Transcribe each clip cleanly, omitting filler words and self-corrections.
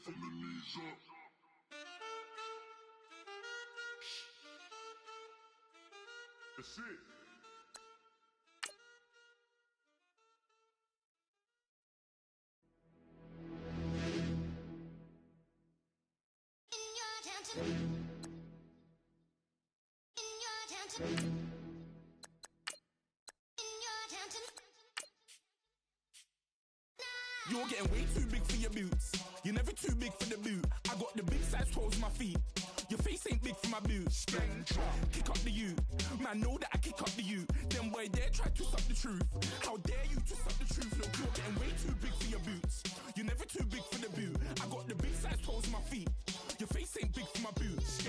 from the knees up. That's it. You're getting way too big for your boots. You're never too big for the boot. I got the big size toes on my feet. Your face ain't big for my boots. Kick up the you. Man, know that I kick up the you. Then boy dare try to suck the truth. How dare you to suck the truth? Look, you're getting way too big for your boots. You're never too big for the boot. I got the big size toes on my feet. Your face ain't big for my boots.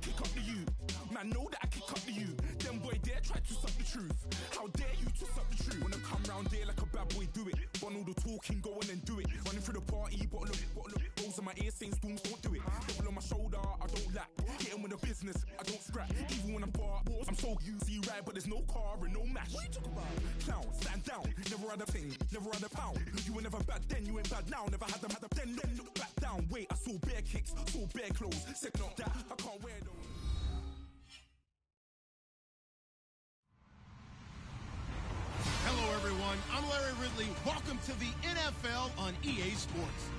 Kick up the you. Man, know that I kick up the you. Then boy dare try to suck the truth. How dare you to suck the truth? Wanna come round there like a bad boy, do it. Bun all the talking, go on and do it. Running through the party, bottle up. Rolls on my ear saying storms, don't do it. Double on my shoulder, I don't lack. Getting with the business, I don't scrap. Even when I'm bar, I'm so easy right, but there's no car and no mash. What you talk about? Clown, stand down. Never had a thing, never had a pound. You were never bad then, you ain't bad now. Never had them, then look back down. Wait, I saw bare kicks, saw bare clothes. Second up that, I can't wear those. Hello, everyone. I'm Larry Ridley. Welcome to the NFL on EA Sports.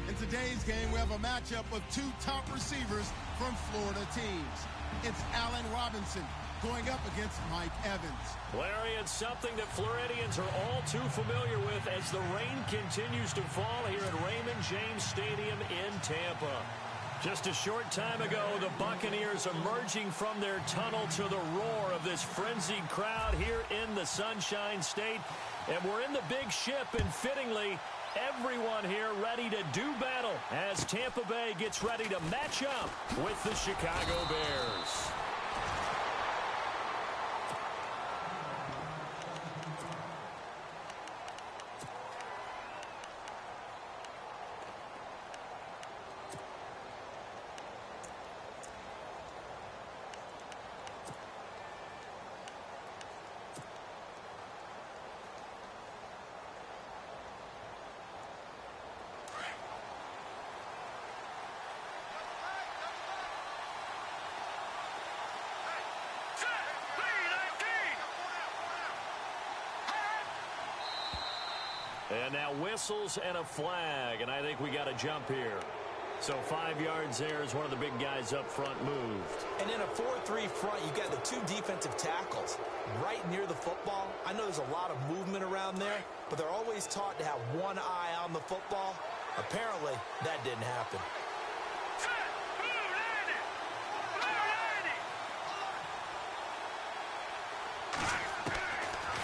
In today's game, we have a matchup of two top receivers from Florida teams. It's Allen Robinson going up against Mike Evans. Larry, it's something that Floridians are all too familiar with as the rain continues to fall here at Raymond James Stadium in Tampa. Just a short time ago, the Buccaneers emerging from their tunnel to the roar of this frenzied crowd here in the Sunshine State. And we're in the big ship, and fittingly, everyone here ready to do battle as Tampa Bay gets ready to match up with the Chicago Bears. And now whistles and a flag, and I think we got a jump here. So 5 yards there as one of the big guys up front moved. And in a 4-3 front, you got the two defensive tackles right near the football. I know there's a lot of movement around there, but they're always taught to have one eye on the football. Apparently, that didn't happen.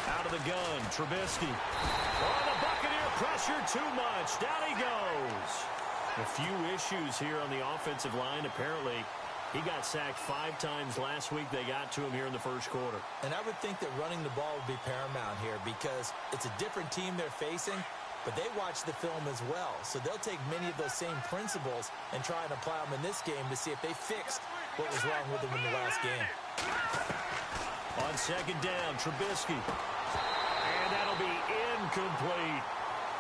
Out of the gun, Trubisky. Oh, the Buccaneer pressure too much. Down he goes. A few issues here on the offensive line. Apparently, he got sacked 5 times last week. They got to him here in the first quarter. And I would think that running the ball would be paramount here because it's a different team they're facing, but they watch the film as well. So they'll take many of those same principles and try and apply them in this game to see if they fixed what was wrong with them in the last game. On second down, Trubisky. And that'll be incomplete.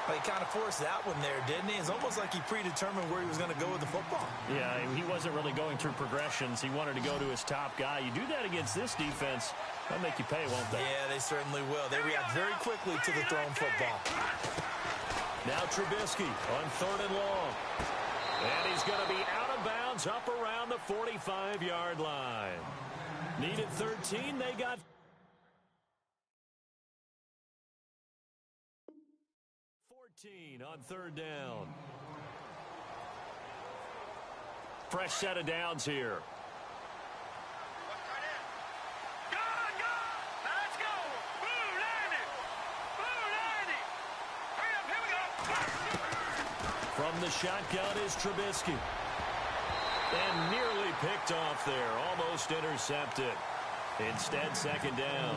Well, he kind of forced that one there, didn't he? It's almost like he predetermined where he was going to go with the football. Yeah, he wasn't really going through progressions. He wanted to go to his top guy. You do that against this defense, they'll make you pay, won't they? Yeah, they certainly will. They react very quickly to the thrown football. Now Trubisky on 3rd and long. And he's going to be out of bounds up around the 45-yard line. Needed 13, they got 14 on 3rd down. Fresh set of downs here. From the shotgun is Trubisky. And nearly picked off there. Almost intercepted. Instead, 2nd down.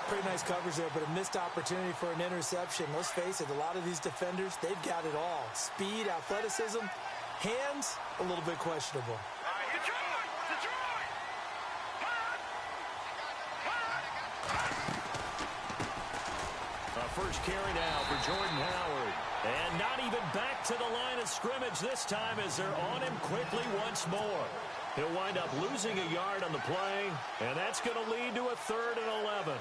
Pretty nice coverage there, but a missed opportunity for an interception. Let's face it, a lot of these defenders, they've got it all. Speed, athleticism, hands, a little bit questionable. First carry now for Jordan Howard. And not even back to the line of scrimmage this time as they're on him quickly once more. He'll wind up losing a yard on the play, and that's going to lead to a 3rd and 11.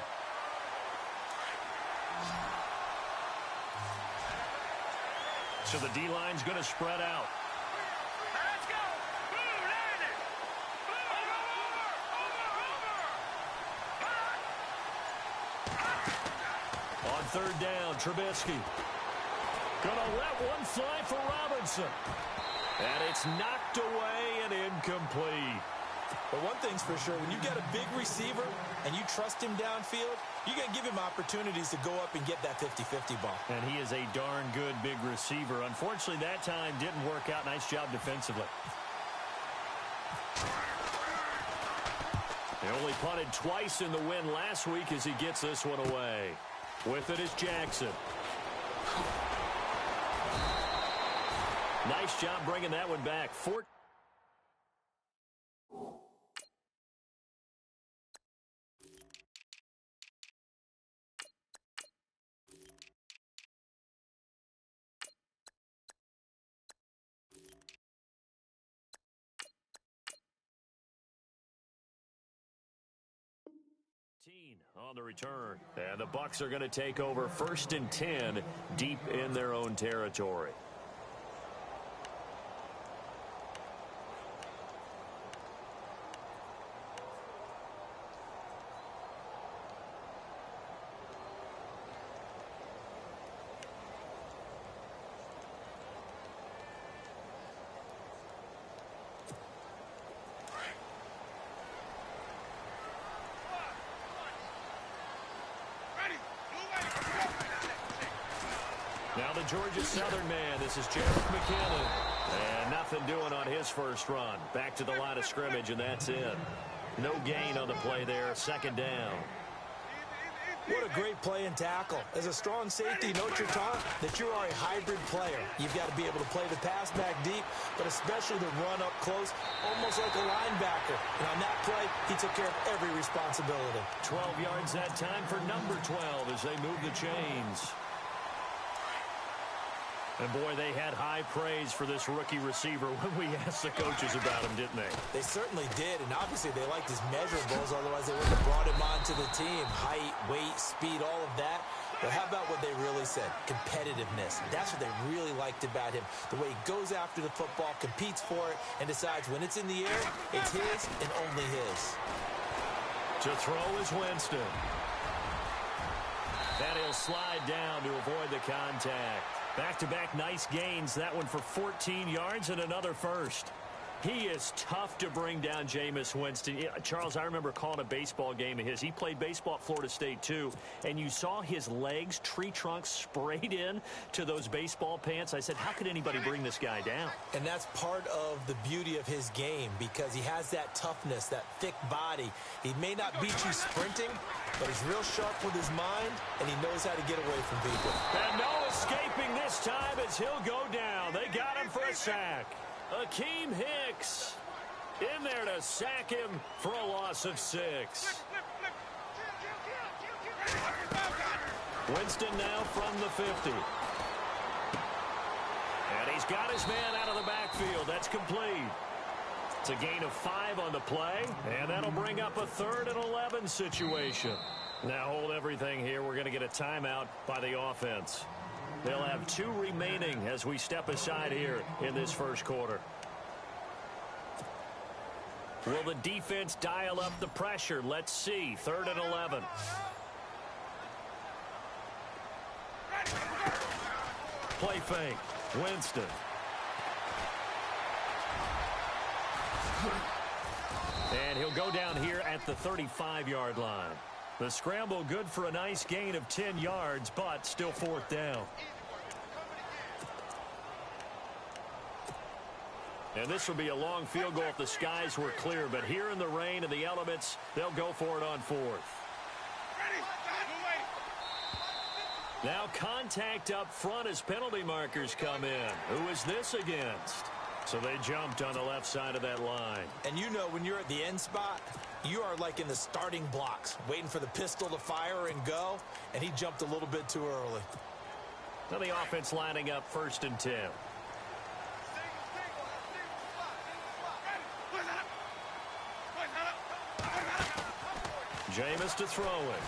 So the D-line's going to spread out. Let's go. Blue, land it. Blue, On 3rd down, Trubisky. Gonna let one fly for Robinson. And it's knocked away and incomplete. But one thing's for sure, when you get a big receiver and you trust him downfield, you're going to give him opportunities to go up and get that 50-50 ball. And he is a darn good big receiver. Unfortunately, that time didn't work out. Nice job defensively. They only punted twice in the win last week as he gets this one away. With it is Jackson. Nice job bringing that one back. 14 on the return. And the Bucs are going to take over 1st and 10 deep in their own territory. Now the Georgia Southern man, this is Jarek McKinnon. And nothing doing on his first run. Back to the line of scrimmage, and that's it. No gain on the play there, 2nd down. What a great play and tackle. As a strong safety, note you're taught that you are a hybrid player. You've got to be able to play the pass back deep, but especially the run up close, almost like a linebacker. And on that play, he took care of every responsibility. 12 yards that time for number 12 as they move the chains. And, boy, they had high praise for this rookie receiver when we asked the coaches about him, didn't they? They certainly did, and obviously they liked his measurables, otherwise they wouldn't have brought him onto the team. Height, weight, speed, all of that. But how about what they really said? Competitiveness. That's what they really liked about him. The way he goes after the football, competes for it, and decides when it's in the air, it's his and only his. To throw is Winston. And he'll slide down to avoid the contact. Back-to-back nice gains. That one for 14 yards and another first. He is tough to bring down, Jameis Winston. Charles, I remember calling a baseball game of his. He played baseball at Florida State, too. And you saw his legs, tree trunks sprayed in to those baseball pants. I said, how could anybody bring this guy down? And that's part of the beauty of his game because he has that toughness, that thick body. He may not beat you sprinting, but he's real sharp with his mind, and he knows how to get away from people. And no escaping this time as he'll go down. They got him for a sack. Akeem Hicks in there to sack him for a loss of 6. Winston now from the 50. And he's got his man out of the backfield. That's complete. It's a gain of 5 on the play, and that'll bring up a 3rd and 11 situation. Now hold everything here. We're going to get a timeout by the offense. They'll have 2 remaining as we step aside here in this first quarter. Will the defense dial up the pressure? Let's see. 3rd and 11. Play fake. Winston. And he'll go down here at the 35-yard line. The scramble good for a nice gain of 10 yards, but still 4th down. And this will be a long field goal if the skies were clear, but here in the rain and the elements, they'll go for it on 4th. Now contact up front as penalty markers come in. Who is this against? So they jumped on the left side of that line. And you know when you're at the end spot, you are like in the starting blocks, waiting for the pistol to fire and go, and he jumped a little bit too early. Now the offense lining up 1st and 10. Jameis to throw it.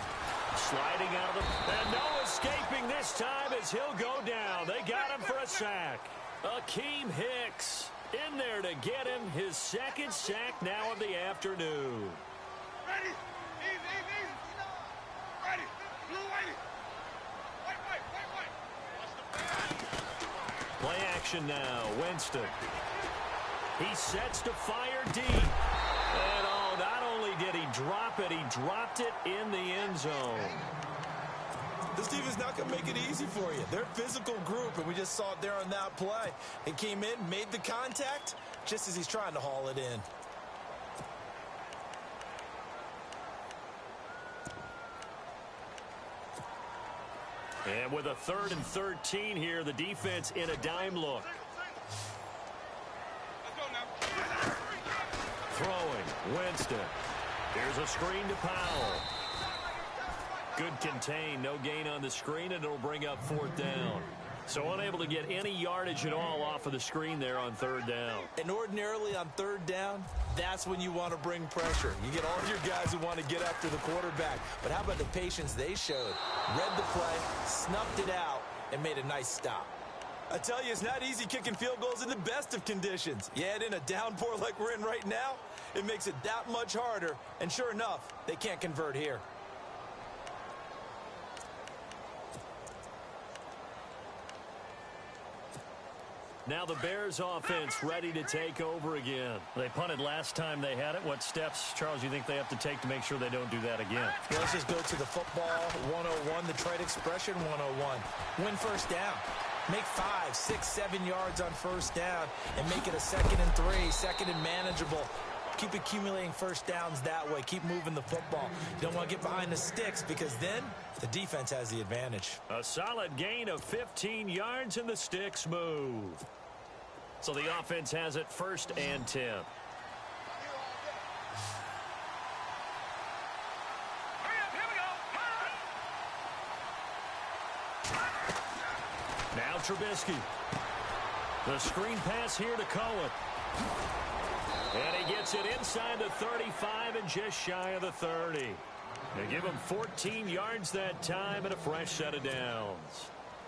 Sliding out of the... And no escaping this time as he'll go down. They got him for a sack. Akeem Hicks in there to get him his 2nd sack now of the afternoon. Ready? Easy. Ready. Blue whitey. White. Play action now. Winston. He sets to fire deep. And not only did he drop it, he dropped it in the end zone. This team is not going to make it easy for you. They're a physical group, and we just saw it there on that play. He came in, made the contact, just as he's trying to haul it in. And with a 3rd and 13 here, the defense in a dime look. Throwing, Winston. Here's a screen to Powell. Good contain, no gain on the screen, and it'll bring up 4th down. So unable to get any yardage at all off of the screen there on 3rd down. And ordinarily on 3rd down, that's when you want to bring pressure. You get all of your guys who want to get after the quarterback. But how about the patience they showed? Read the play, snuffed it out, and made a nice stop. I tell you, it's not easy kicking field goals in the best of conditions. You add in a downpour like we're in right now, it makes it that much harder. And sure enough, they can't convert here. Now the Bears offense ready to take over again. They punted last time they had it. What steps, Charles, you think they have to take to make sure they don't do that again? Well, let's just go to the football 101, the trade expression 101. Win 1st down. Make 5, 6, 7 yards on 1st down and make it a 2nd and 3, 2nd and manageable. Keep accumulating 1st downs that way. Keep moving the football. You don't want to get behind the sticks because then the defense has the advantage. A solid gain of 15 yards and the sticks move. So the offense has it 1st and 10. Now Trubisky. The screen pass here to Cohen. And he gets it inside the 35 and just shy of the 30. They give him 14 yards that time and a fresh set of downs.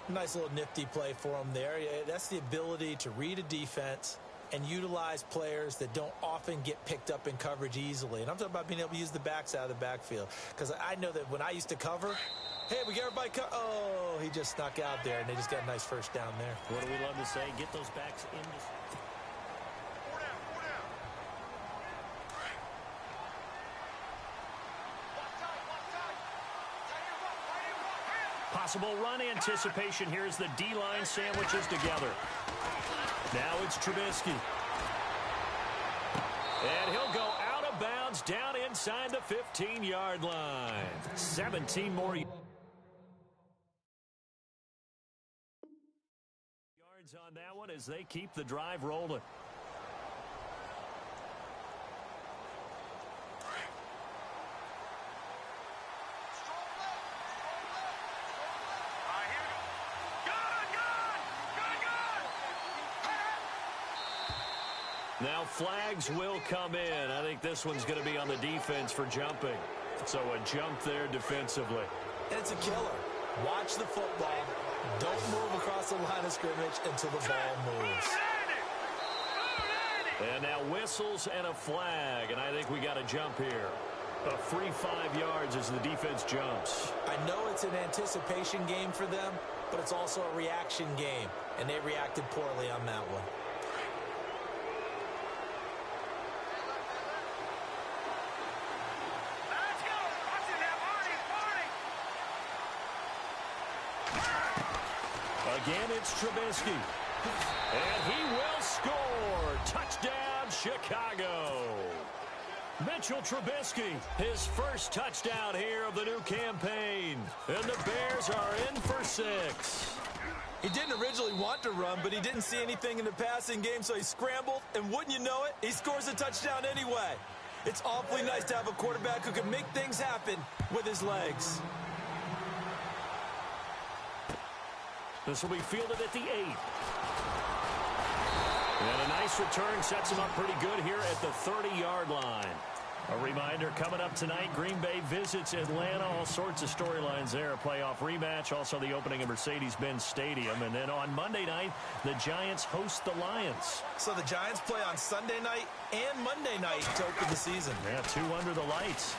Nice little nifty play for him there. That's the ability to read a defense and utilize players that don't often get picked up in coverage easily. And I'm talking about being able to use the backs out of the backfield. Because I know that when I used to cover, hey, we got everybody oh, he just snuck out there, and they just got a nice 1st down there. What do we love to say? Get those backs in this. Possible run anticipation. Here's the D-line sandwiches together. Now it's Trubisky. And he'll go out of bounds down inside the 15-yard line. 17 more yards on that one as they keep the drive rolling. Now flags will come in. I think this one's going to be on the defense for jumping. So a jump there defensively. And it's a killer. Watch the football. Don't move across the line of scrimmage until the ball moves. And now whistles and a flag. And I think we got a jump here. A free 5 yards as the defense jumps. I know it's an anticipation game for them, but it's also a reaction game. And they reacted poorly on that one. Again, it's Trubisky. And he will score. Touchdown, Chicago. Mitchell Trubisky, his first touchdown here of the new campaign. And the Bears are in for 6. He didn't originally want to run, but he didn't see anything in the passing game, so he scrambled. And wouldn't you know it, he scores a touchdown anyway. It's awfully nice to have a quarterback who can make things happen with his legs. This will be fielded at the 8. And a nice return sets him up pretty good here at the 30-yard line. A reminder, coming up tonight, Green Bay visits Atlanta. All sorts of storylines there. A playoff rematch, also the opening of Mercedes-Benz Stadium. And then on Monday night, the Giants host the Lions. So the Giants play on Sunday night and Monday night to open the season. Yeah, 2 under the lights.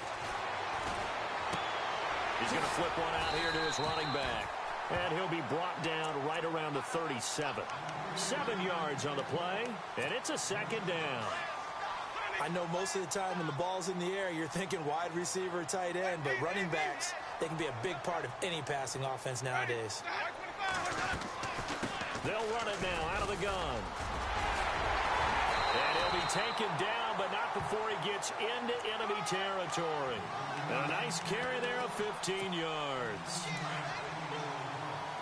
He's going to flip one out here to his running back. And he'll be brought down right around the 37. 7 yards on the play, and it's a second down. I know most of the time when the ball's in the air, you're thinking wide receiver, tight end, but running backs, they can be a big part of any passing offense nowadays. They'll run it now out of the gun. And he'll be taken down, but not before he gets into enemy territory. And a nice carry there of 15 yards.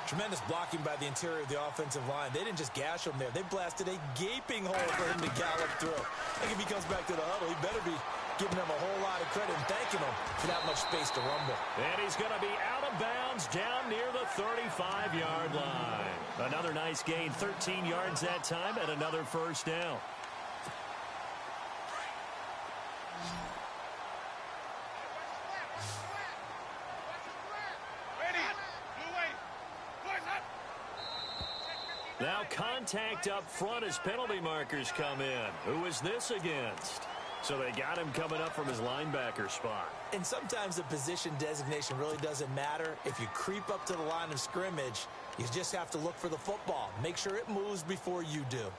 Tremendous blocking by the interior of the offensive line. They didn't just gash him there. They blasted a gaping hole for him to gallop through. I think if he comes back to the huddle, he better be giving them a whole lot of credit and thanking them for that much space to rumble. And he's going to be out of bounds down near the 35-yard line. Another nice gain, 13 yards that time, and another first down. Now contact up front as penalty markers come in. Who is this against? So they got him coming up from his linebacker spot. And sometimes the position designation really doesn't matter. If you creep up to the line of scrimmage, you just have to look for the football. Make sure it moves before you do.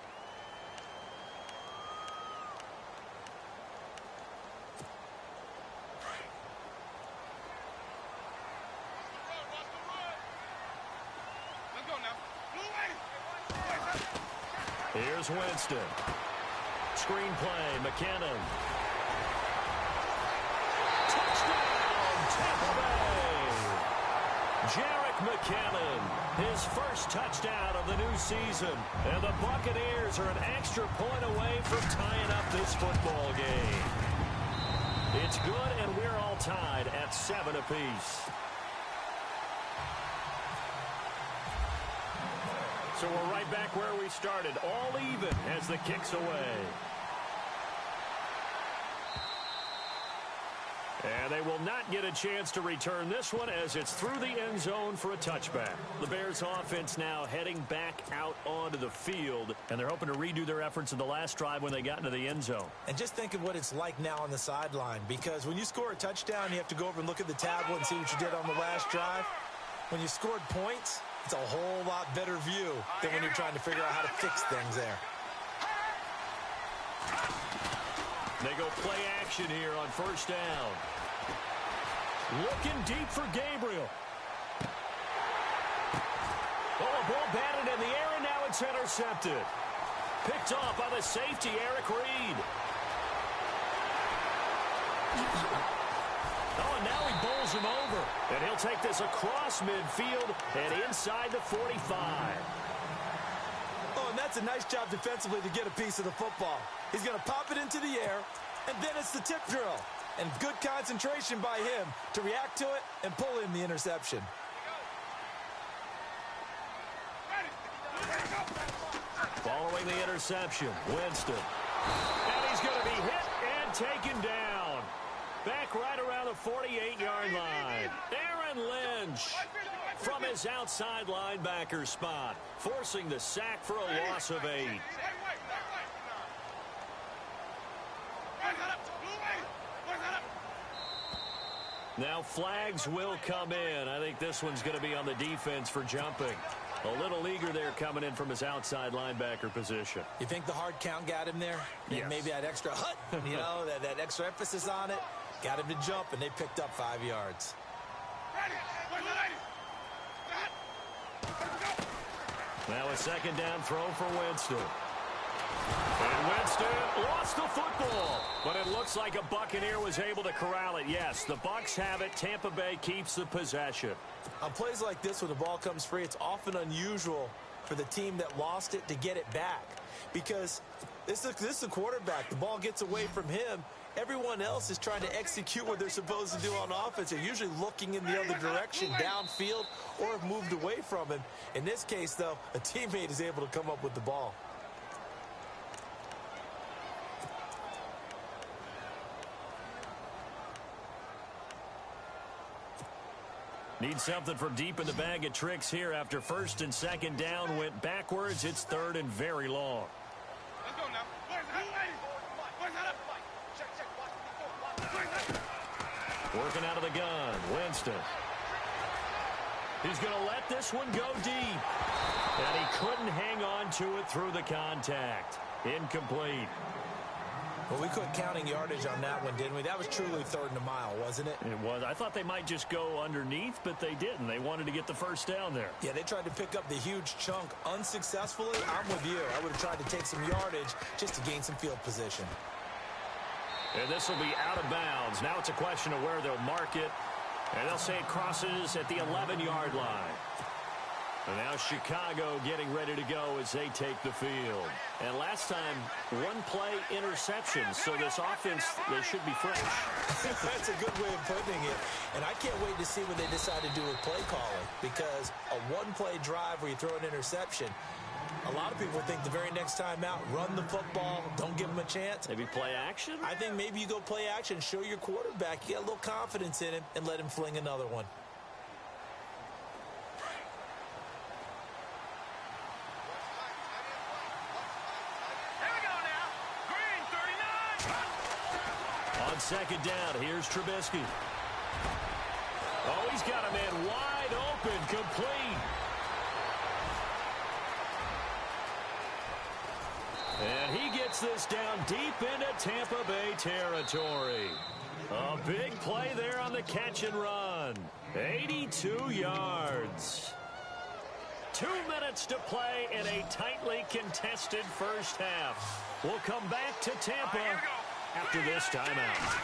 Here's Winston. Screenplay, McKinnon. Touchdown, Tampa Bay. Jarek McKinnon, his first touchdown of the new season. And the Buccaneers are an extra point away from tying up this football game. It's good, and we're all tied at 7 apiece. So we're right back where we started, all even as the kick's away. And they will not get a chance to return this one as it's through the end zone for a touchback. The Bears offense now heading back out onto the field, and they're hoping to redo their efforts in the last drive when they got into the end zone. And just think of what it's like now on the sideline, because when you score a touchdown, you have to go over and look at the tablet and see what you did on the last drive. When you scored points, it's a whole lot better view than when you're trying to figure out how to fix things there. They go play action here on first down. Looking deep for Gabriel. Oh, a ball batted in the air, and now it's intercepted. Picked off by the safety, Eric Reed. Oh, and now he bowls him over. And he'll take this across midfield and inside the 45. Oh, and that's a nice job defensively to get a piece of the football. He's going to pop it into the air, and then it's the tip drill. And good concentration by him to react to it and pull in the interception. Following the interception, Winston. And he's going to be hit and taken down. Back right around the 48-yard line. Aaron Lynch from his outside linebacker spot, forcing the sack for a loss of 8. Now flags will come in. I think this one's going to be on the defense for jumping. A little eager there coming in from his outside linebacker position. You think the hard count got him there? Yes. Maybe that extra hut, you know, that extra emphasis on it. Got him to jump, and they picked up 5 yards. Now a second down throw for Winston. And Winston lost the football. But it looks like a Buccaneer was able to corral it. Yes, the Bucs have it. Tampa Bay keeps the possession. On plays like this, when the ball comes free, it's often unusual for the team that lost it to get it back. Because this is a quarterback. The ball gets away from him, Everyone else is trying to execute what they're supposed to do on offense. They're usually looking in the other direction, downfield, or have moved away from him. In this case, though, a teammate is able to come up with the ball. Need something from deep in the bag of tricks here after first and second down went backwards. It's third and very long. Let's go now. Working out of the gun, Winston. He's going to let this one go deep. And he couldn't hang on to it through the contact. Incomplete. Well, we quit counting yardage on that one, didn't we? That was truly third and a mile, wasn't it? It was. I thought they might just go underneath, but they didn't. They wanted to get the first down there. Yeah, they tried to pick up the huge chunk unsuccessfully. I'm with you. I would have tried to take some yardage just to gain some field position. And this will be out of bounds. Now it's a question of where they'll mark it. And they'll say it crosses at the 11-yard line. And now Chicago getting ready to go as they take the field. And last time, one-play interception. So this offense, they should be fresh. That's a good way of putting it. And I can't wait to see what they decide to do with play calling. Because a one-play drive where you throw an interception, a lot of people think the very next time out, run the football, don't give them a chance. Maybe play action? I think maybe you go play action, show your quarterback, you get a little confidence in him, and let him fling another one. On second down, here's Trubisky. Oh, he's got a man wide open, complete. And he gets this down deep into Tampa Bay territory. A big play there on the catch and run. 82 yards. 2 minutes to play in a tightly contested first half. We'll come back to Tampa after this timeout.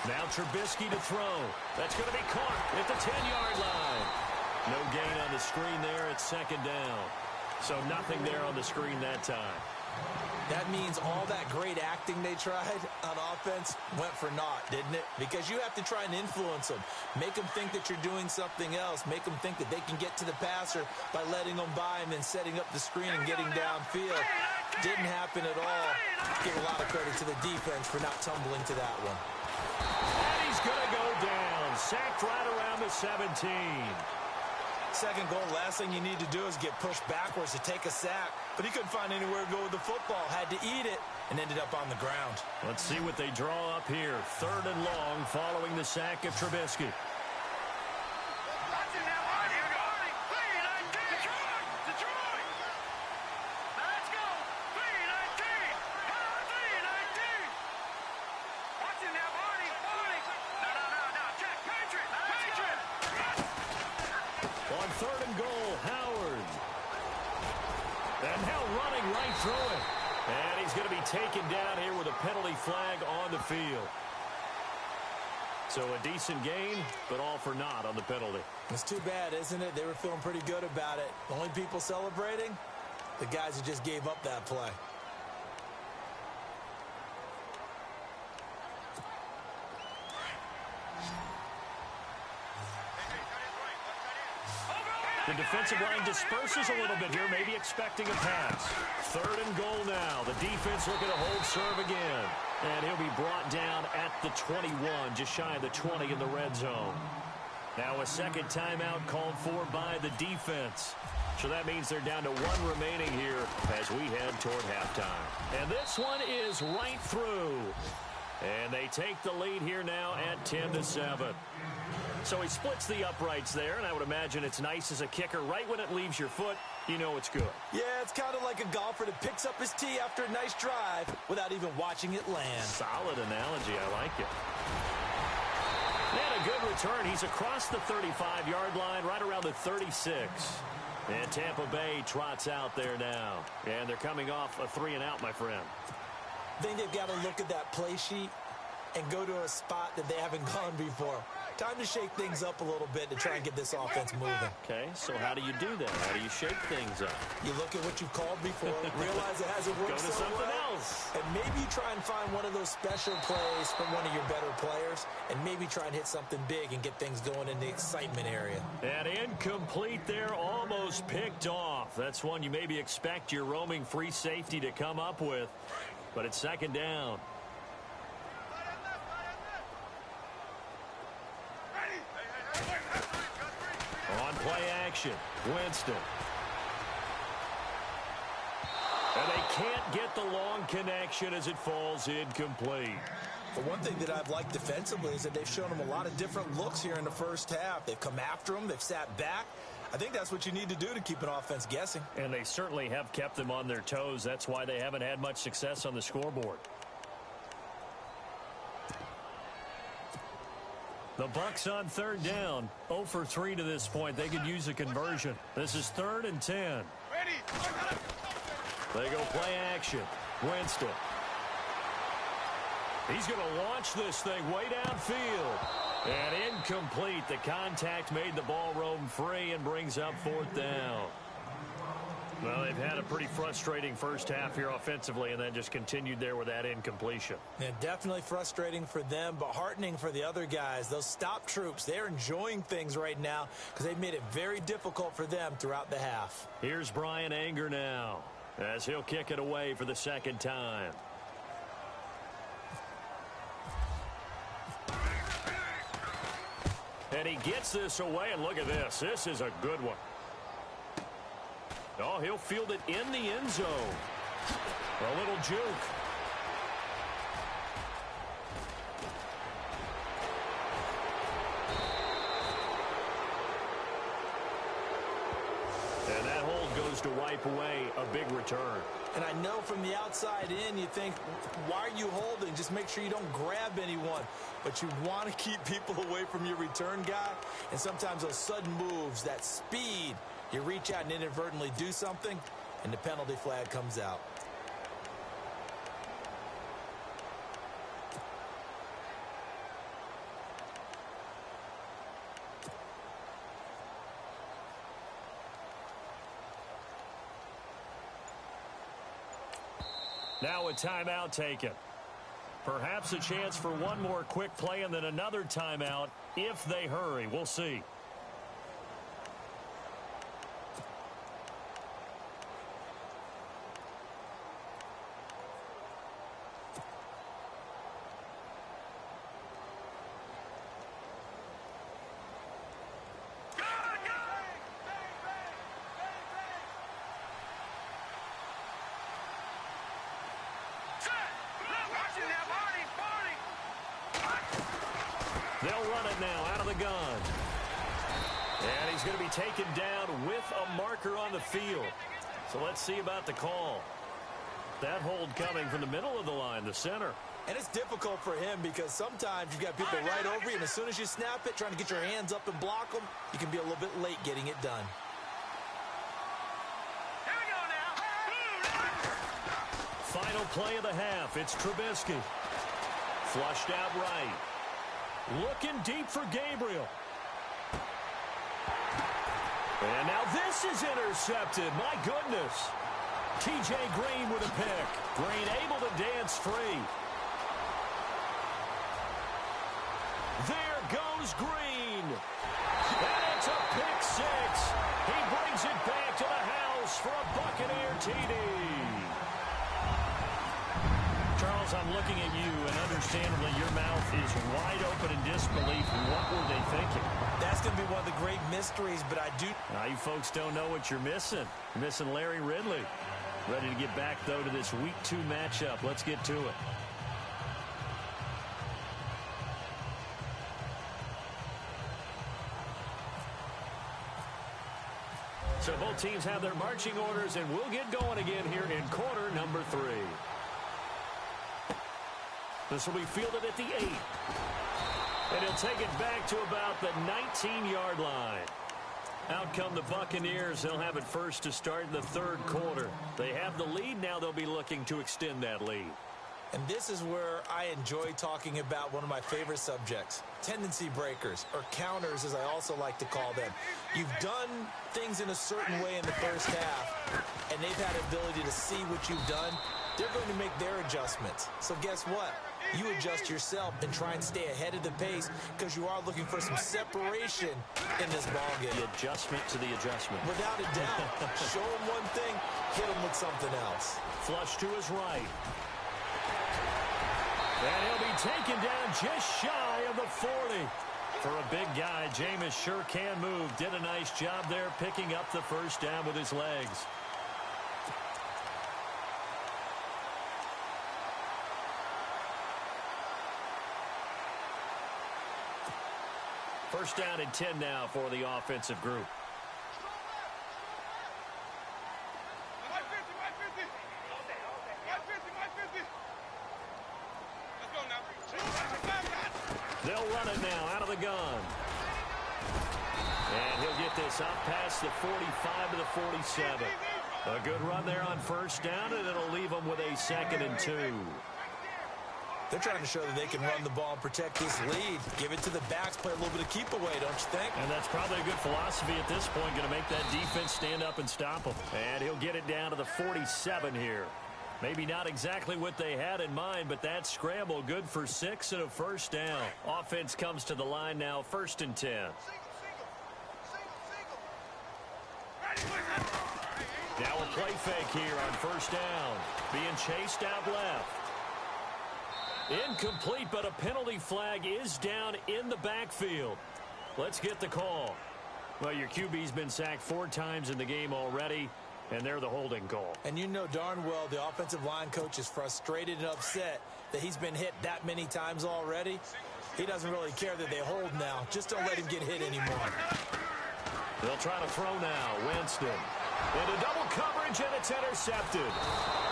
Now Trubisky to throw. That's going to be caught at the 10-yard line. No gain on the screen there at second down. So nothing there on the screen that time. That means all that great acting they tried on offense went for naught, didn't it? Because you have to try and influence them. Make them think that you're doing something else. Make them think that they can get to the passer by letting them by him and setting up the screen and getting downfield. Didn't happen at all. Give a lot of credit to the defense for not tumbling to that one. And he's going to go down. Sacked right around the 17. Second goal, last thing you need to do is get pushed backwards to take a sack. But he couldn't find anywhere to go with the football. Had to eat it and ended up on the ground. Let's see what they draw up here. Third and long following the sack of Trubisky. Third and goal, Howard. And now running right through it. And he's going to be taken down here with a penalty flag on the field. So a decent gain, but all for naught on the penalty. It's too bad, isn't it? They were feeling pretty good about it. The only people celebrating, the guys who just gave up that play. The defensive line disperses a little bit here, maybe expecting a pass. Third and goal now. The defense looking to hold serve again. And he'll be brought down at the 21, just shy of the 20 in the red zone. Now a second timeout called for by the defense. So that means they're down to one remaining here as we head toward halftime. And this one is right through. And they take the lead here now at 10-7. So he splits the uprights there, and I would imagine it's nice as a kicker. Right when it leaves your foot, you know it's good. Yeah, it's kind of like a golfer that picks up his tee after a nice drive without even watching it land. Solid analogy. I like it. And a good return. He's across the 35-yard line, right around the 36. And Tampa Bay trots out there now. And they're coming off a 3-and-out, my friend. I think they've got to look at that play sheet and go to a spot that they haven't gone before. Time to shake things up a little bit to try and get this offense moving. Okay, so how do you do that? How do you shake things up? You look at what you've called before, realize it hasn't worked Go to so something well, else. is. And maybe you try and find one of those special plays from one of your better players, and maybe try and hit something big and get things going in the excitement area. And incomplete there, almost picked off. That's one you maybe expect your roaming free safety to come up with, but it's second down. On play action, Winston. And they can't get the long connection as it falls incomplete. But one thing that I've liked defensively is that they've shown them a lot of different looks here in the first half. They've come after them. They've sat back. I think that's what you need to do to keep an offense guessing. And they certainly have kept them on their toes. That's why they haven't had much success on the scoreboard. The Bucs on third down. 0 for 3 to this point. They could use a conversion. This is 3rd and 10. They go play action. Winston. He's going to launch this thing way downfield. And incomplete. The contact made the ball roam free and brings up 4th down. Well, they've had a pretty frustrating first half here offensively and then just continued there with that incompletion. Yeah, definitely frustrating for them, but heartening for the other guys. Those stop troops, they're enjoying things right now because they've made it very difficult for them throughout the half. Here's Brian Anger now as he'll kick it away for the second time. And he gets this away, and look at this. This is a good one. Oh, he'll field it in the end zone. A little juke. And that hold goes to wipe away a big return. And I know from the outside in, you think, why are you holding? Just make sure you don't grab anyone. But you want to keep people away from your return guy. And sometimes those sudden moves, that speed, you reach out and inadvertently do something, and the penalty flag comes out. Now a timeout taken. Perhaps a chance for one more quick play and then another timeout if they hurry. We'll see. They'll run it now out of the gun. And he's going to be taken down with a marker on the field. So let's see about the call. That hold coming from the middle of the line, the center. And it's difficult for him because sometimes you've got people right over you, and as soon as you snap it, trying to get your hands up and block them, you can be a little bit late getting it done. Here we go now. Final play of the half. It's Trubisky. Flushed out right. Looking deep for Gabriel. And now this is intercepted. My goodness. T.J. Green with a pick. Green able to dance free. There goes Green. And it's a pick six. He brings it back to the house for a Buccaneer TD. Charles, I'm looking at you, and understandably your mouth is wide open in disbelief. What were they thinking? That's going to be one of the great mysteries, but I do... Now you folks don't know what you're missing. You're missing Larry Ridley. Ready to get back, though, to this Week 2 matchup. Let's get to it. So both teams have their marching orders, and we'll get going again here in quarter number 3. This will be fielded at the 8. And he'll take it back to about the 19-yard line. Out come the Buccaneers. They'll have it first to start in the third quarter. They have the lead. Now they'll be looking to extend that lead. And this is where I enjoy talking about one of my favorite subjects, tendency breakers, or counters as I also like to call them. You've done things in a certain way in the first half, and they've had the ability to see what you've done. they're going to make their adjustments. So guess what? You adjust yourself and try and stay ahead of the pace because you are looking for some separation in this ballgame. The adjustment to the adjustment. Without a doubt. Show him one thing, hit him with something else. Flush to his right. And he'll be taken down just shy of the 40. For a big guy, Jameis sure can move. Did a nice job there picking up the first down with his legs. First down and 10 now for the offensive group. They'll run it now out of the gun. And he'll get this up past the 45 to the 47. A good run there on first down, and it'll leave them with a 2nd and 2. They're trying to show that they can run the ball and protect this lead. Give it to the backs, play a little bit of keep away, don't you think? And that's probably a good philosophy at this point, going to make that defense stand up and stop them. And he'll get it down to the 47 here. Maybe not exactly what they had in mind, but that scramble good for 6 and a first down. Offense comes to the line now, 1st and 10. Now a play fake here on first down. Being chased out left. Incomplete, but a penalty flag is down in the backfield. Let's get the call. Well, your QB's been sacked 4 times in the game already, and they're the holding call. And you know darn well the offensive line coach is frustrated and upset that he's been hit that many times already. He doesn't really care that they hold now. Just don't let him get hit anymore. They'll try to throw now. Winston. Into double coverage, and it's intercepted.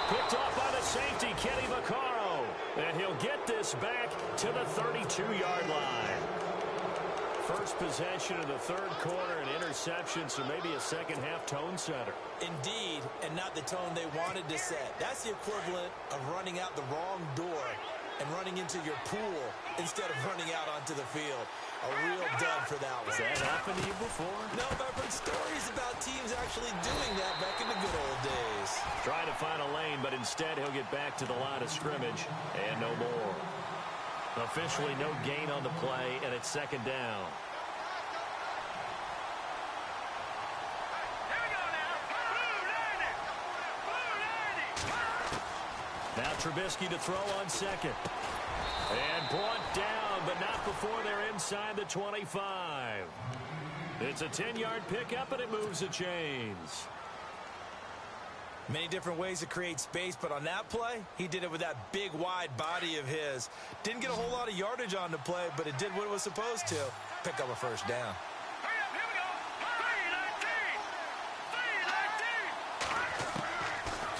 Picked off by the safety, Kenny Vaccaro. And he'll get this back to the 32-yard line. First possession of the 3rd quarter, an interception, so maybe a second-half tone setter. Indeed, and not the tone they wanted to set. That's the equivalent of running out the wrong door and running into your pool instead of running out onto the field. A real dud for that one. Has that happened to you before? No, but I've heard stories about teams actually doing that back in the good old days. Trying to find a lane, but instead he'll get back to the line of scrimmage and no more. Officially no gain on the play, and it's 2nd down. Now Trubisky to throw on 2nd. And brought down, but not before they're inside the 25. It's a 10-yard pickup, and it moves the chains. Many different ways to create space, but on that play, he did it with that big, wide body of his. Didn't get a whole lot of yardage on the play, but it did what it was supposed to. Pick up a first down.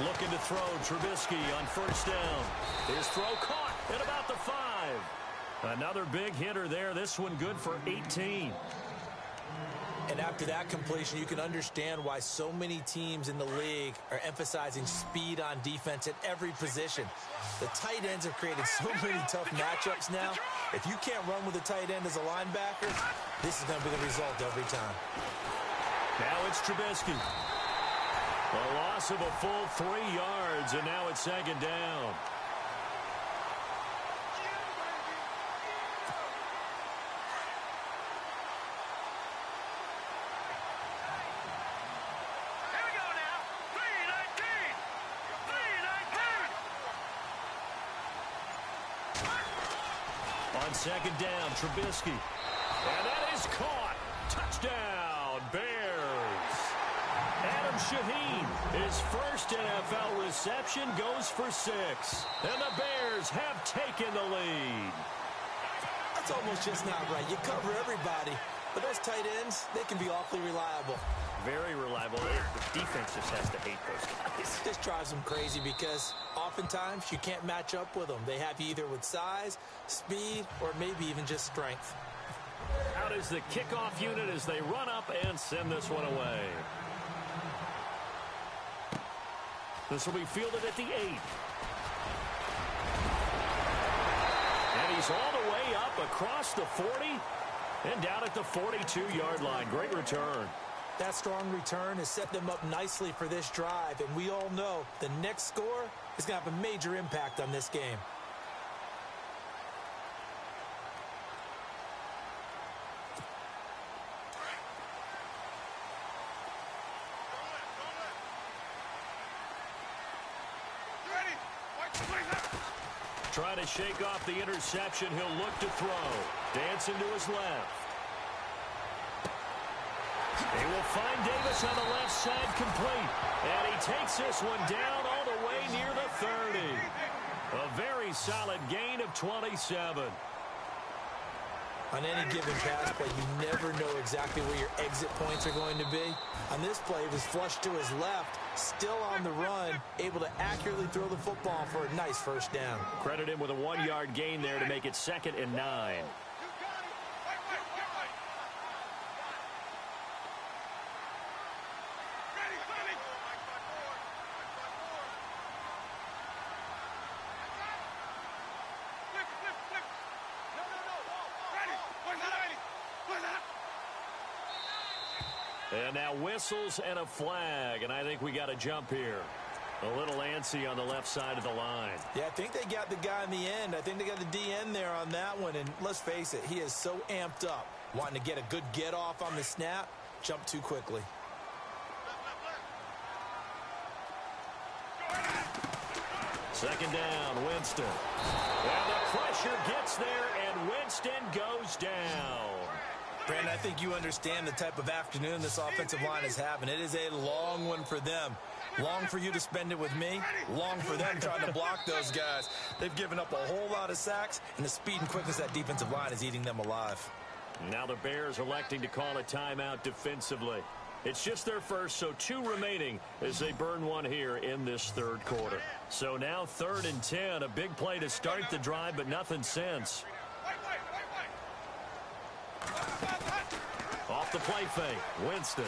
Looking to throw, Trubisky on first down. His throw caught at about the 5. Another big hitter there. This one good for 18. And after that completion, you can understand why so many teams in the league are emphasizing speed on defense at every position. The tight ends have created so many tough matchups now. If you can't run with a tight end as a linebacker, this is going to be the result every time. Now it's Trubisky. A loss of a full 3 yards, and now it's 2nd down. On 2nd down, Trubisky. And that is caught. Touchdown, Bears. Adam Shaheen, his first NFL reception, goes for 6. And the Bears have taken the lead. That's almost just not right. You cover everybody, but those tight ends, they can be awfully reliable. Very reliable. The defense just has to hate those guys. This drives them crazy because oftentimes you can't match up with them. They have you either with size, speed, or maybe even just strength. Out is the kickoff unit as they run up and send this one away. This will be fielded at the 8. And he's all the way up across the 40 and down at the 42-yard line. Great return. That strong return has set them up nicely for this drive, and we all know the next score is going to have a major impact on this game. Trying to shake off the interception. He'll look to throw. Dancing to his left. He will find Davis on the left side complete. And he takes this one down all the way near the 30. A very solid gain of 27. On any given pass play, you never know exactly where your exit points are going to be. On this play, it was flushed to his left, still on the run, able to accurately throw the football for a nice first down. Credit him with a 1-yard gain there to make it 2nd and 9. And now whistles and a flag, and I think we got a jump here. A little antsy on the left side of the line. Yeah, I think they got the guy in the end. I think they got the DN there on that one, and let's face it, he is so amped up, wanting to get a good get-off on the snap, jump too quickly. Second down, Winston. And the pressure gets there, and Winston goes down. Brandon, I think you understand the type of afternoon this offensive line is having. It is a long one for them. Long for you to spend it with me. Long for them trying to block those guys. They've given up a whole lot of sacks, and the speed and quickness of that defensive line is eating them alive. Now the Bears electing to call a timeout defensively. It's just their first, so 2 remaining as they burn one here in this 3rd quarter. So now 3rd and 10, a big play to start the drive, but nothing since. Off the play fake, Winston.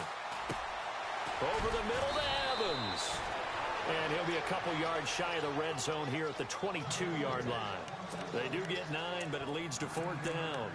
Over the middle to Evans. And he'll be a couple yards shy of the red zone here at the 22-yard line. They do get 9, but it leads to 4th down.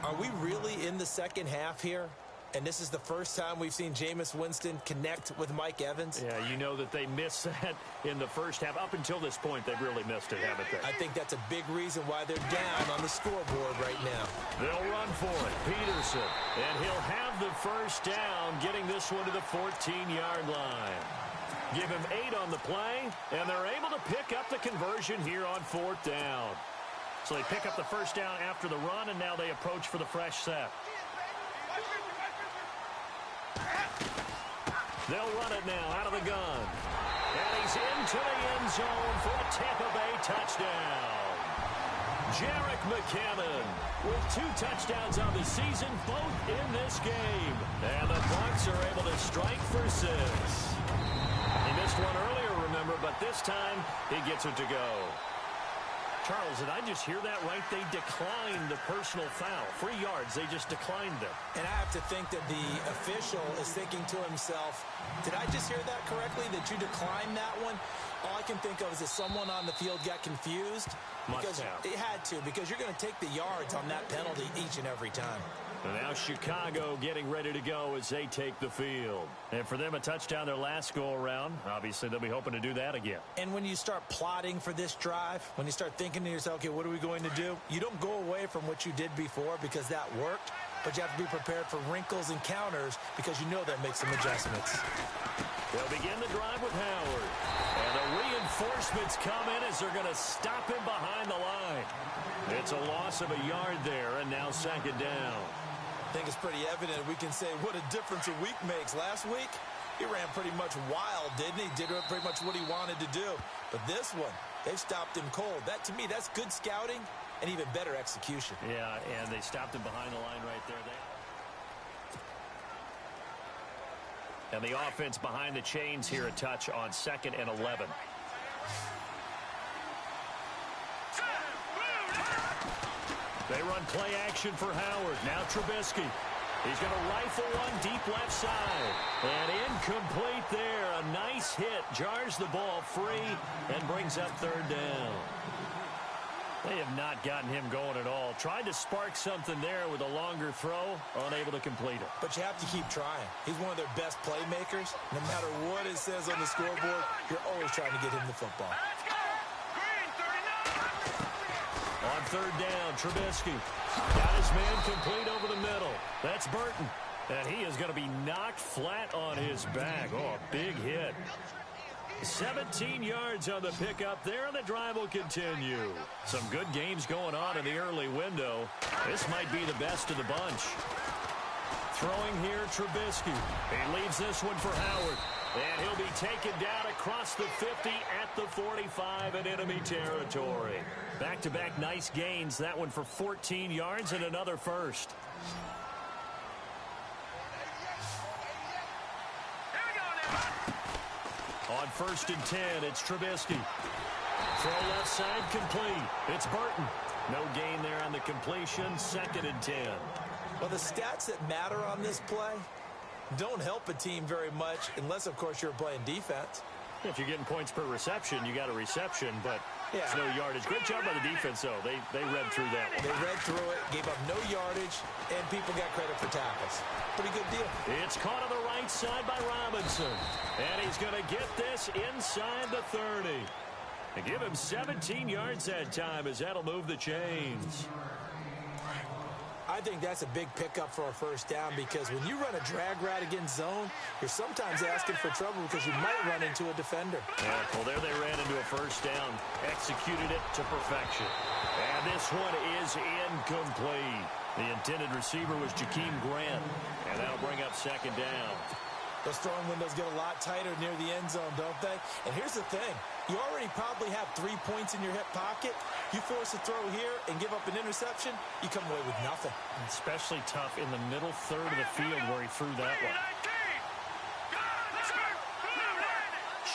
Are we really in the second half here? And this is the first time we've seen Jameis Winston connect with Mike Evans? Yeah, you know that they missed that in the first half. Up until this point, they've really missed it, haven't they? I think that's a big reason why they're down on the scoreboard right now. They'll run for it. Peterson. And he'll have the first down, getting this one to the 14-yard line. Give him 8 on the play, and they're able to pick up the conversion here on 4th down. So they pick up the first down after the run, and now they approach for the fresh set. They'll run it now out of the gun. And he's into the end zone for a Tampa Bay touchdown. Jerick McKinnon with 2 touchdowns on the season, both in this game. And the Bucs are able to strike for 6. He missed one earlier, remember, but this time he gets it to go. Charles, did I just hear that right? They declined the personal foul. 3 yards, they just declined them. And I have to think that the official is thinking to himself, did I just hear that correctly, that you declined that one? All I can think of is that someone on the field got confused. Because it had to, because you're going to take the yards on that penalty each and every time. And now Chicago getting ready to go as they take the field. And for them, a touchdown their last go-around. Obviously, they'll be hoping to do that again. And when you start plotting for this drive, when you start thinking to yourself, okay, what are we going to do? You don't go away from what you did before because that worked, but you have to be prepared for wrinkles and counters because you know that makes some adjustments. They'll begin the drive with Howard. And the reinforcements come in as they're going to stop him behind the line. It's a loss of a yard there, and now 2nd down. I think it's pretty evident we can say what a difference a week makes. Last week, he ran pretty much wild, didn't he? Did pretty much what he wanted to do. But this one, they've stopped him cold. That, to me, that's good scouting and even better execution. Yeah, and they stopped him behind the line right there. And the offense behind the chains here, a touch on 2nd and 11. They run play action for Howard. Now Trubisky. He's going to rifle one deep left side. And incomplete there. A nice hit. Jars the ball free and brings up 3rd down. They have not gotten him going at all. Tried to spark something there with a longer throw, unable to complete it. But you have to keep trying. He's one of their best playmakers. No matter what it says on the scoreboard, you're always trying to get him the football. Let's go. Green 39. On third down, Trubisky got his man complete over the middle. That's Burton. And he is going to be knocked flat on his back. Oh, a big hit. 17 yards on the pickup there, and the drive will continue. Some good games going on in the early window. This might be the best of the bunch. Throwing here, Trubisky. He leaves this one for Howard. And he'll be taken down across the 50 at the 45 in enemy territory. Back-to-back nice gains. That one for 14 yards and another first. On first and 10, it's Trubisky. Throw left side complete. It's Burton. No gain there on the completion. Second and 10. Well, the stats that matter on this play don't help a team very much unless, of course, you're playing defense. If you're getting points per reception, you got a reception, but yeah, it's no yardage. Great job by the defense, though. They read through that one. They read through it, gave up no yardage, and people got credit for tackles. Pretty good deal. It's caught on the right side by Robinson. And he's going to get this inside the 30. And give him 17 yards that time, as that'll move the chains. I think that's a big pickup for a first down, because when you run a drag route against zone, you're sometimes asking for trouble because you might run into a defender. Yeah, well, there they ran into a first down. Executed it to perfection. And this one is incomplete. The intended receiver was Jakeem Grant. And that'll bring up second down. Those throwing windows get a lot tighter near the end zone, don't they? And here's the thing. You already probably have 3 points in your hip pocket. You force a throw here and give up an interception, you come away with nothing. Especially tough in the middle third of the field where he threw that one.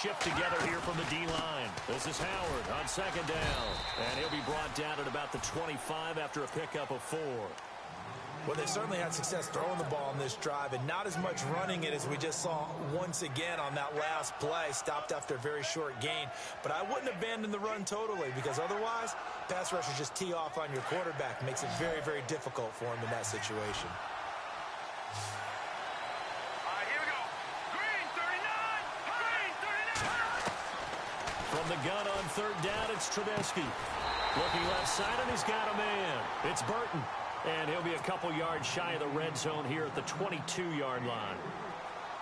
Shift together here from the D-line. This is Howard on second down. And he'll be brought down at about the 25 after a pickup of 4. Well, they certainly had success throwing the ball on this drive, and not as much running it as we just saw once again on that last play. Stopped after a very short gain. But I wouldn't abandon the run totally, because otherwise, pass rushers just tee off on your quarterback. Makes it very, very difficult for him in that situation. Here we go. Green 39. Green 39. From the gun on third down, it's Trubisky. Looking left side, and he's got a man. It's Burton. And he'll be a couple yards shy of the red zone here at the 22-yard line.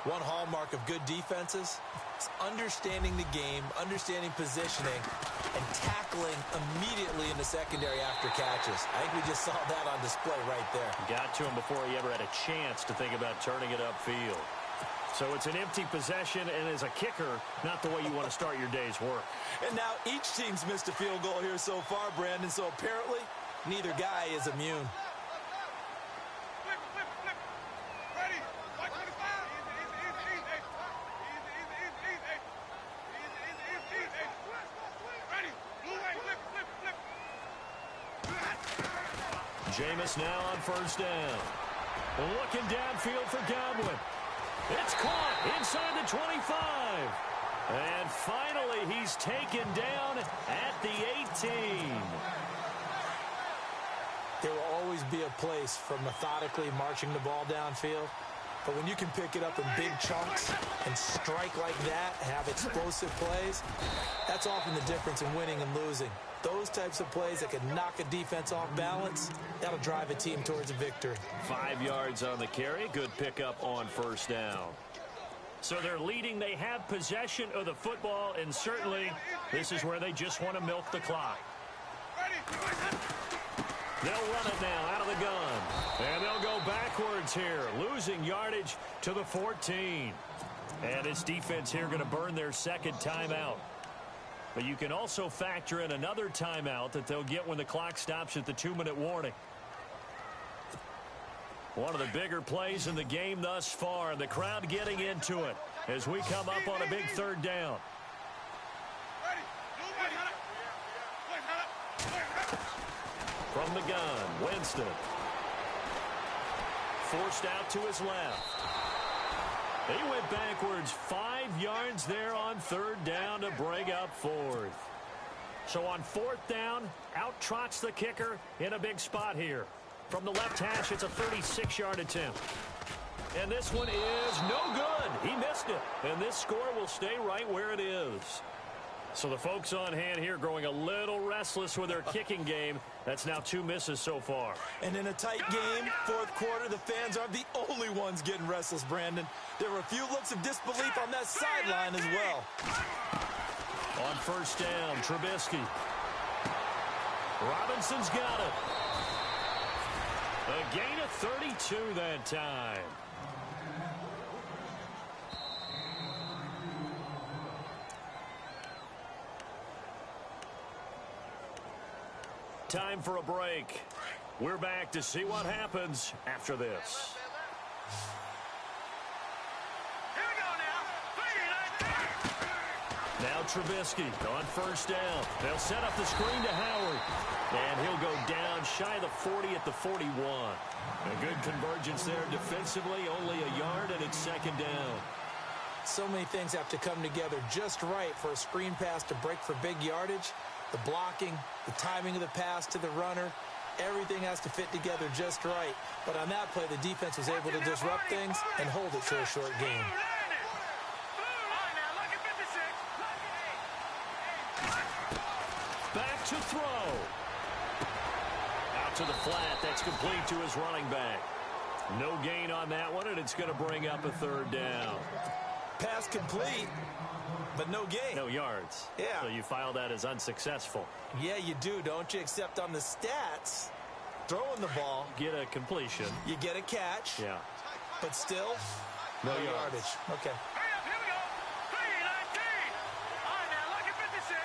One hallmark of good defenses is understanding the game, understanding positioning, and tackling immediately in the secondary after catches. I think we just saw that on display right there. Got to him before he ever had a chance to think about turning it upfield. So it's an empty possession, and as a kicker, not the way you want to start your day's work. And now each team's missed a field goal here so far, Brandon, so apparently neither guy is immune. Jameis now on first down. Looking downfield for Godwin. It's caught inside the 25. And finally, he's taken down at the 18. There will always be a place for methodically marching the ball downfield. But when you can pick it up in big chunks and strike like that, have explosive plays, that's often the difference in winning and losing. Those types of plays that can knock a defense off balance, that'll drive a team towards a victory. 5 yards on the carry. Good pickup on first down. So they're leading. They have possession of the football, and certainly this is where they just want to milk the clock. They'll run it now out of the gun. And they'll go backwards here, losing yardage to the 14. And this defense here going to burn their second timeout. But you can also factor in another timeout that they'll get when the clock stops at the 2-minute warning. One of the bigger plays in the game thus far, and the crowd getting into it as we come up on a big third down. From the gun, Winston. Forced out to his left. He went backwards 5 yards there on third down to bring up fourth. So on 4th down, out trots the kicker in a big spot here. From the left hash, it's a 36-yard attempt. And this one is no good. He missed it. And this score will stay right where it is. So the folks on hand here growing a little restless with their kicking game. That's now 2 misses so far. And in a tight game, 4th quarter, the fans aren't the only ones getting restless, Brandon. There were a few looks of disbelief on that sideline as well. On 1st down, Trubisky. Robinson's got it. A gain of 32 that time. Time for a break. We're back to see what happens after this. Here we go now. Now Trubisky on 1st down. They'll set up the screen to Howard. And he'll go down shy of the 40 at the 41. A good convergence there defensively, only a yard, and it's 2nd down. So many things have to come together just right for a screen pass to break for big yardage. The blocking, the timing of the pass to the runner, everything has to fit together just right. But on that play, the defense was able to disrupt things and hold it to a short game. Back to throw. Out to the flat. That's complete to his running back. No gain on that one, and it's going to bring up a 3rd down. Pass complete, but no gain. No yards. Yeah. So you file that as unsuccessful. Yeah, you do, don't you? Except on the stats, throwing the ball, Get a completion. you get a catch, Yeah. but still, no yardage. Okay. Hurry up, here we go. 3-19. All right, now, look at 56.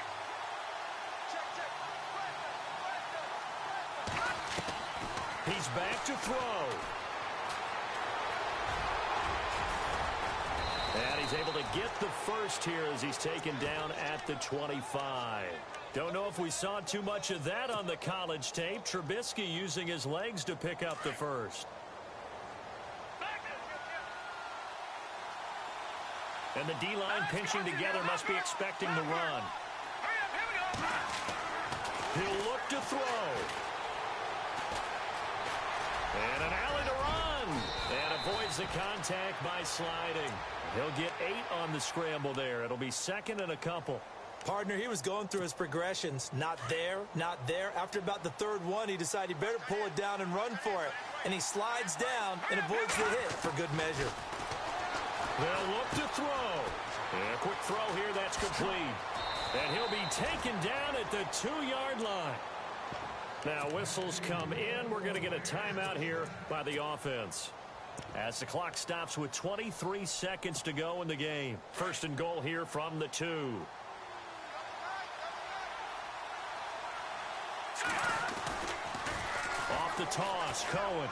He's back to throw. And he's able to get the first here as he's taken down at the 25. Don't know if we saw too much of that on the college tape. Trubisky using his legs to pick up the first. And the D-line pinching together must be expecting the run. Hurry up, here we go. He'll look to throw. And an alley to run. And avoids the contact by sliding. He'll get 8 on the scramble there. It'll be 2nd and a couple. Partner, he was going through his progressions. Not there, not there. After about the 3rd one, he decided he better pull it down and run for it. And he slides down and avoids the hit for good measure. They'll look to throw. And a quick throw here, that's complete. And he'll be taken down at the 2-yard line. Now whistles come in. We're going to get a timeout here by the offense. As the clock stops with 23 seconds to go in the game. 1st and goal here from the 2. Off the toss, Cohen.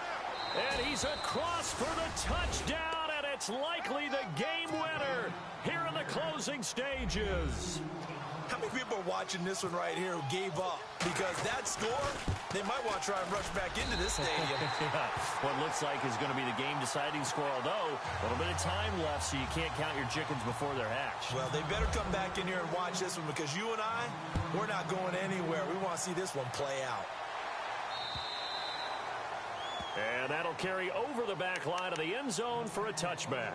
And he's across for the touchdown, and it's likely the game winner here in the closing stages. How many people are watching this one right here who gave up? Because that score, they might want to try and rush back into this stadium. Yeah, what looks like is going to be the game-deciding score, although a little bit of time left, so you can't count your chickens before they're hatched. Well, they better come back in here and watch this one because you and I, we're not going anywhere. We want to see this one play out. And that'll carry over the back line of the end zone for a touchback.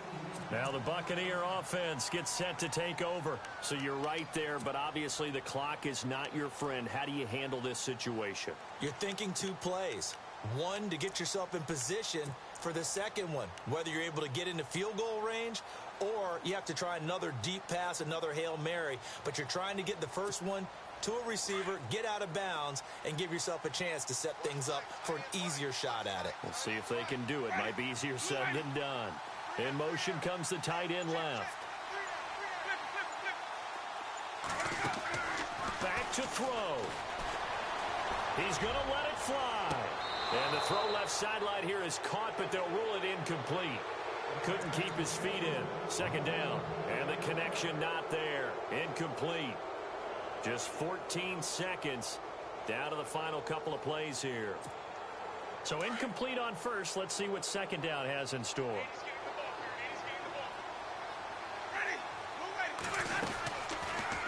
Now the Buccaneer offense gets set to take over. So you're right there, but obviously the clock is not your friend. How do you handle this situation? You're thinking 2 plays. One, to get yourself in position for the second one, whether you're able to get into field goal range or you have to try another deep pass, another Hail Mary. But you're trying to get the first one to a receiver, get out of bounds, and give yourself a chance to set things up for an easier shot at it. We'll see if they can do it. Might be easier said than done. In motion comes the tight end left. Back to throw. He's going to let it fly. And the throw left sideline here is caught, but they'll rule it incomplete. Couldn't keep his feet in. 2nd down. And the connection not there. Incomplete. Just 14 seconds down to the final couple of plays here. So incomplete on first. Let's see what 2nd down has in store.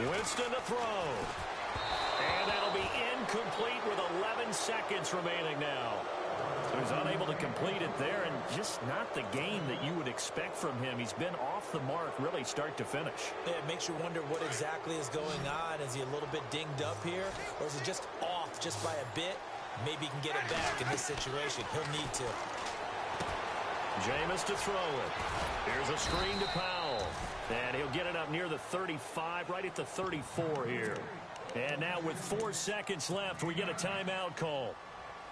Winston to throw. seconds remaining now. So he's unable to complete it there, and just not the game that you would expect from him. He's been off the mark really start to finish. Yeah, it makes you wonder what exactly is going on. Is he a little bit dinged up here, or is he just off just by a bit? Maybe he can get it back in this situation. He'll need to. Jameis to throw it. Here's a screen to Powell. And he'll get it up near the 35, right at the 34 here. And now with 4 seconds left, we get a timeout call.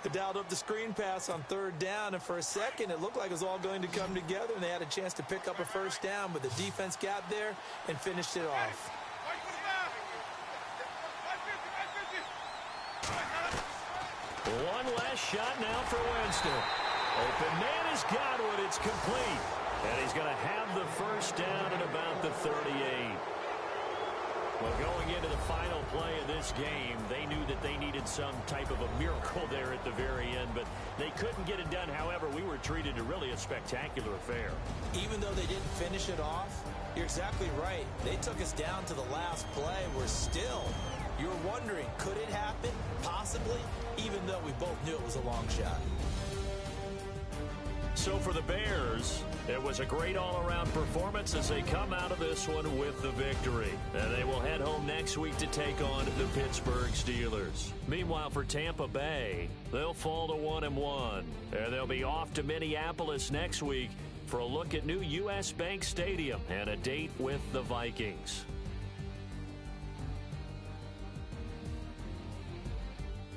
They dialed up the screen pass on 3rd down, and for a second it looked like it was all going to come together, and they had a chance to pick up a 1st down, but the defense got there and finished it off. One last shot now for Winston. Open man has got it. It's complete. And he's going to have the 1st down at about the 38. Well, going into the final play of this game, they knew that they needed some type of a miracle there at the very end, but they couldn't get it done. However, we were treated to really a spectacular affair. Even though they didn't finish it off, you're exactly right. They took us down to the last play. We're still, you're wondering, could it happen? Possibly, even though we both knew it was a long shot. So for the Bears, it was a great all-around performance as they come out of this one with the victory. And they will head home next week to take on the Pittsburgh Steelers. Meanwhile, for Tampa Bay, they'll fall to 1-1. And they'll be off to Minneapolis next week for a look at new U.S. Bank Stadium and a date with the Vikings.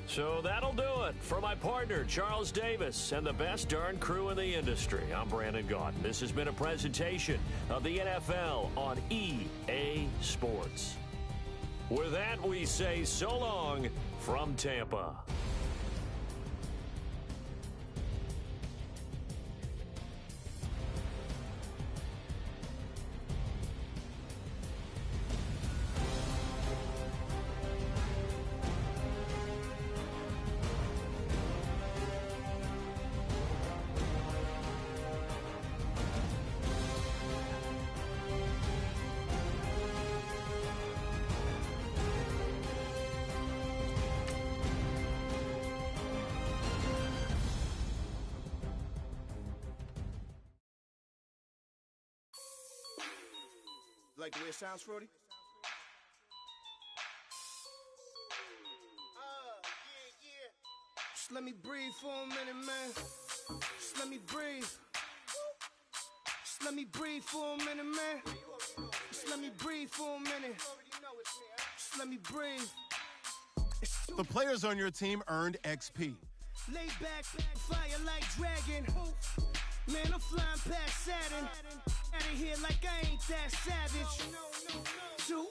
So that'll do it. For my partner, Charles Davis, and the best darn crew in the industry, I'm Brandon Gaudin. This has been a presentation of the NFL on EA Sports. With that, we say so long from Tampa. Like the way it sounds, Frody? Just let me breathe for a minute, man. Just let me breathe. Just let me breathe for a minute, man. Just let me breathe for a minute. Just let me breathe. The players on your team earned XP. Lay back, fire like dragon. Man, I'm flying past Saturn. Out of here like I ain't that savage. 2